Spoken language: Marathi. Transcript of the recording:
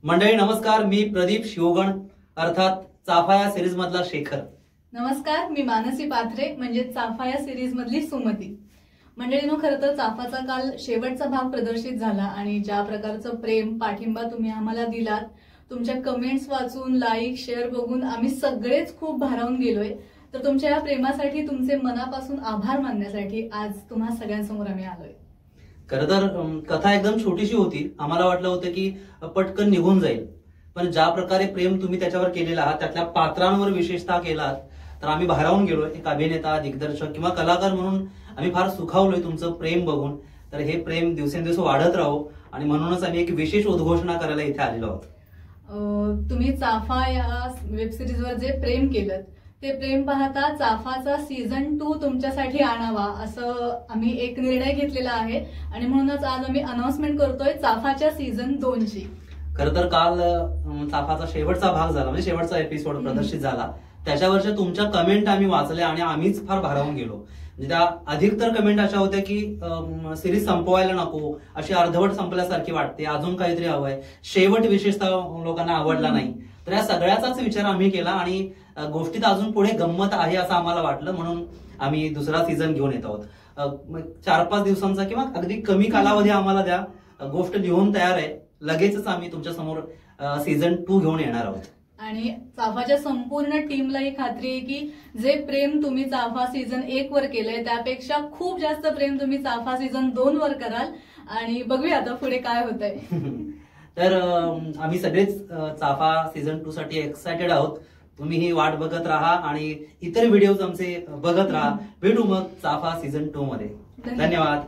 मंडळी नमस्कार, मी प्रदीप शिवगण अर्थात चाफा या सिरीज मधला शेखर। नमस्कार, मी मानसी पाथरे म्हणजे चाफा या सिरीज मधली सुमती। मंडळींनो, खरं तर चाफाचा काल शेवटचा भाग प्रदर्शित झाला आणि ज्या प्रकारचं प्रेम पाठिंबा तुम्ही आम्हाला दिलात, तुमच्या कमेंट्स वाचून लाईक शेअर बघून आम्ही सगळेच खूप भारावून गेलोय। तर तुमच्या या प्रेमासाठी तुमचे मनापासून आभार मानण्यासाठी आज तुम्हा सगळ्यांसमोर आम्ही आलोय। खरं तर कथा एकदम छोटीशी होती। आम्हाला वाटलं होतं की पटकन निघून जाईल, पण ज्या प्रकारे प्रेम तुम्ही त्याच्यावर केलेला आहात, त्यातल्या पात्रांवर विशेषतः केलात, तर आम्ही भारावून गेलोय। एक अभिनेता, दिग्दर्शक किंवा कलाकार म्हणून आम्ही फार सुखावलोय तुमचं प्रेम बघून। तर हे प्रेम दिवसेंदिवस वाढत राहो आणि म्हणूनच आम्ही एक विशेष उद्घोषणा करायला इथे आलेलो आहोत। तुम्ही चाफा या वेब सिरीजवर जे प्रेम केलं ते प्रेम पाहता चाफाचा सीझन 2 तुमच्यासाठी आणावा असं आम्ही एक निर्णय घेतलेला आहे आणि म्हणूनच आज आम्ही अनाउन्समेंट करतोय चाफाच्या सीझन 2 ची। खरं तर काल चाफाचा शेवटचा भाग झाला, म्हणजे शेवटचा एपिसोड प्रदर्शित झाला। त्याच्यावरच्या तुमच्या कमेंट आम्ही वाचल्या आणि आम्हीच फार भारावून गेलो। म्हणजे त्या अधिकतर कमेंट अशा होत्या की सिरीज संपवायला नको, अशी अर्धवट संपल्यासारखी वाटते, अजून काहीतरी हवंय, शेवट विशेषतः लोकांना आवडला नाही। तर या सगळ्याचाच विचार आम्ही केला आणि गोष्टीत अजून पुढे गंमत आहे असं आम्हाला वाटलं, म्हणून आम्ही दुसरा सीझन घेऊन येत आहोत। 4-5 दिवसांचा किंवा अगदी कमी कालावधी आम्हाला द्या, गोष्ट लिहून तयार आहे, लगेचच आम्ही तुमच्या समोर सीझन 2 घेऊन येणार आहोत। आणि चाफाच्या संपूर्ण टीमला ही खात्री आहे की जे प्रेम तुम्ही चाफा सीझन 1 वर केलंय त्यापेक्षा खूप जास्त प्रेम तुम्ही चाफा सीझन 2 वर कराल आणि बघूया आता पुढे काय होतंय। तर आम्ही सगळेच चाफा सीझन 2 साठी एक्सायटेड आहोत। तुम्ही ही वाट बघत राहा आणि इतर व्हिडिओज आमचे बघत राहा। भेटू मग चाफा सीझन 2 मध्ये। धन्यवाद।